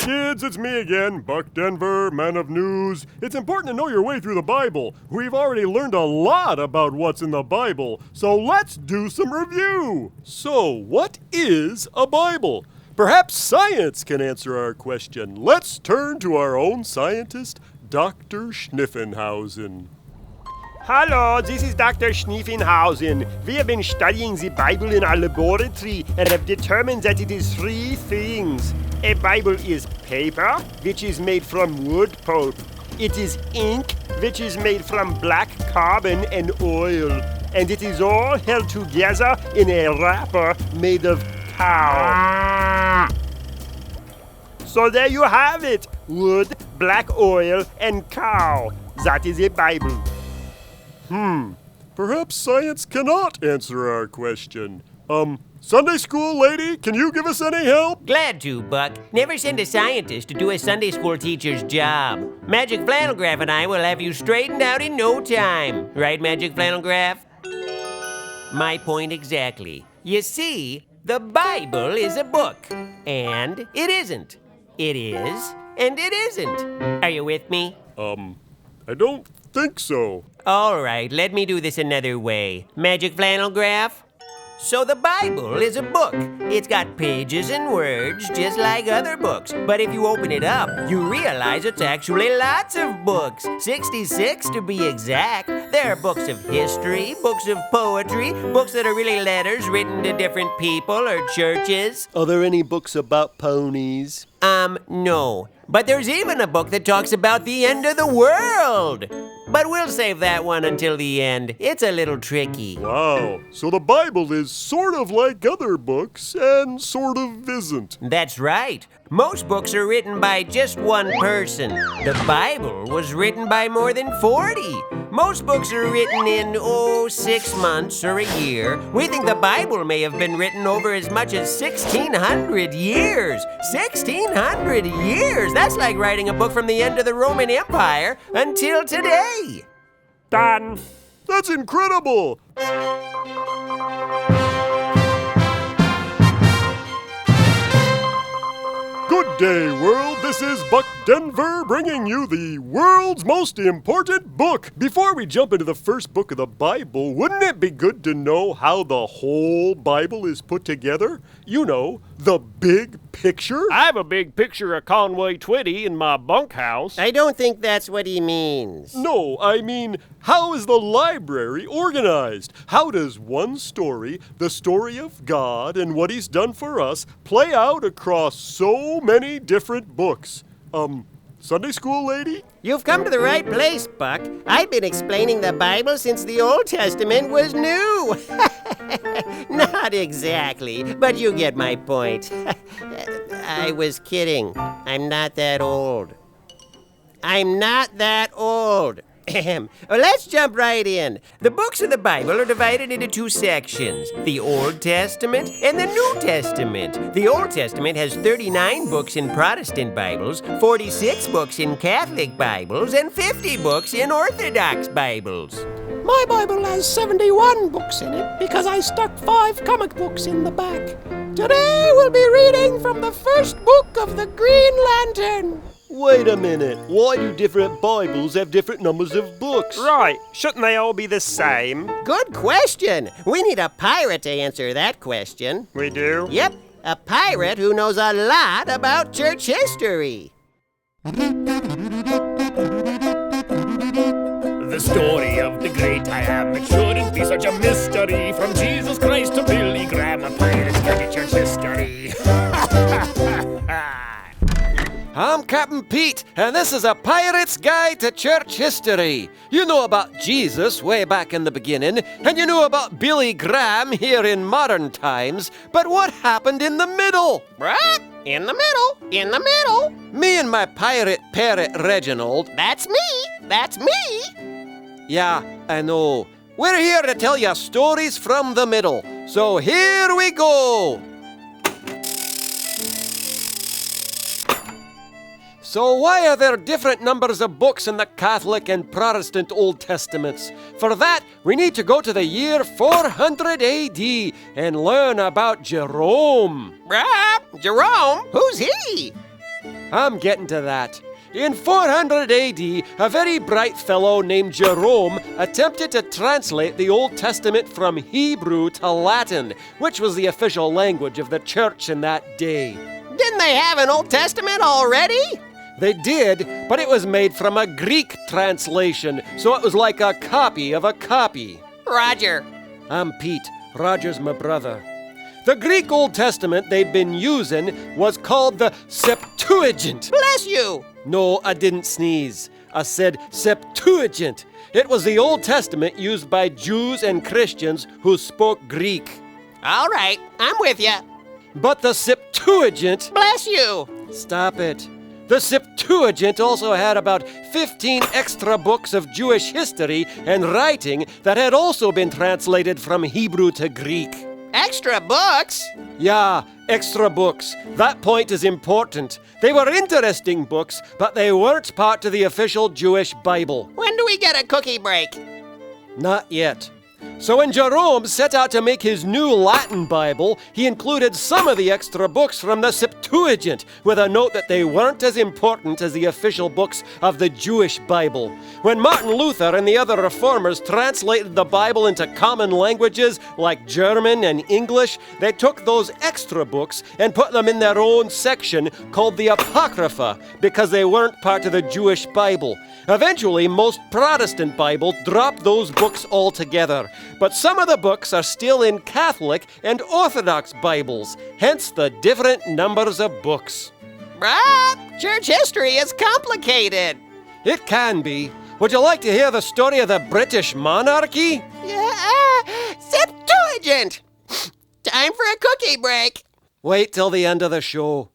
kids, it's me again, Buck Denver, man of news. It's important to know your way through the Bible. We've already learned a lot about what's in the Bible, so let's do some review. So, what is a Bible? Perhaps science can answer our question. Let's turn to our own scientist, Dr. Schniffenhausen. Hello, this is Dr. Schniffenhausen. We have been studying the Bible in our laboratory and have determined that it is three things. A Bible is paper, which is made from wood pulp. It is ink, which is made from black carbon and oil. And it is all held together in a wrapper made of cow. So there you have it. Wood, black oil, and cow. That is a Bible. Perhaps science cannot answer our question. Sunday school lady, can you give us any help? Glad to, Buck. Never send a scientist to do a Sunday school teacher's job. Magic Flannel Graph and I will have you straightened out in no time. Right, Magic Flannel Graph? My point exactly. You see, the Bible is a book. And it isn't. It is, and it isn't. Are you with me? I don't think so. All right, let me do this another way. Magic Flannel Graph? So the Bible is a book. It's got pages and words just like other books. But if you open it up, you realize it's actually lots of books. 66 to be exact. There are books of history, books of poetry, books that are really letters written to different people or churches. Are there any books about ponies? No. But there's even a book that talks about the end of the world. But we'll save that one until the end. It's a little tricky. Wow, so the Bible is sort of like other books and sort of isn't. That's right. Most books are written by just one person. The Bible was written by more than 40. Most books are written in, 6 months or a year. We think the Bible may have been written over as much as 1,600 years. 1,600 years! That's like writing a book from the end of the Roman Empire until today. Done. That's incredible! Good day, world. This is Buck Denver bringing you the world's most important book. Before we jump into the first book of the Bible, wouldn't it be good to know how the whole Bible is put together? You know, the big picture. I have a big picture of Conway Twitty in my bunkhouse. I don't think that's what he means. No, I mean, how is the library organized? How does one story, the story of God and what He's done for us, play out across so many different books? Sunday school lady? You've come to the right place, Buck. I've been explaining the Bible since the Old Testament was new. Not exactly, but you get my point. I was kidding. I'm not that old. I'm not that old. Let's jump right in. The books of the Bible are divided into two sections, the Old Testament and the New Testament. The Old Testament has 39 books in Protestant Bibles, 46 books in Catholic Bibles, and 50 books in Orthodox Bibles. My Bible has 71 books in it because I stuck 5 comic books in the back. Today we'll be reading from the first book of the Green Lantern. Wait a minute. Why do different Bibles have different numbers of books? Right. Shouldn't they all be the same? Good question. We need a pirate to answer that question. We do? Yep, a pirate who knows a lot about church history. The story of the great I Am. It shouldn't be such a mystery. From Jesus Christ to Billy Graham, a pirate study church history. I'm Captain Pete, and this is a Pirate's Guide to Church History. You know about Jesus way back in the beginning, and you know about Billy Graham here in modern times, but what happened in the middle? Right? In the middle. In the middle. Me and my pirate parrot Reginald. That's me. That's me. Yeah, I know. We're here to tell you stories from the middle. So here we go. So why are there different numbers of books in the Catholic and Protestant Old Testaments? For that, we need to go to the year 400 AD and learn about Jerome. Jerome? Who's he? I'm getting to that. In 400 AD, a very bright fellow named Jerome attempted to translate the Old Testament from Hebrew to Latin, which was the official language of the church in that day. Didn't they have an Old Testament already? They did, but it was made from a Greek translation, so it was like a copy of a copy. Roger. I'm Pete. Roger's my brother. The Greek Old Testament they'd been using was called the Septuagint. Bless you. No, I didn't sneeze. I said Septuagint. It was the Old Testament used by Jews and Christians who spoke Greek. All right, I'm with you. But the Septuagint... Bless you. Stop it. The Septuagint also had about 15 extra books of Jewish history and writing that had also been translated from Hebrew to Greek. Extra books? Yeah, extra books. That point is important. They were interesting books, but they weren't part of the official Jewish Bible. When do we get a cookie break? Not yet. So when Jerome set out to make his new Latin Bible, he included some of the extra books from the Septuagint, with a note that they weren't as important as the official books of the Jewish Bible. When Martin Luther and the other reformers translated the Bible into common languages like German and English, they took those extra books and put them in their own section called the Apocrypha, because they weren't part of the Jewish Bible. Eventually, most Protestant Bibles dropped those books altogether, but some of the books are still in Catholic and Orthodox Bibles, hence the different numbers of books. Church history is complicated. It can be. Would you like to hear the story of the British monarchy? Yeah, Septuagint. Time for a cookie break. Wait till the end of the show.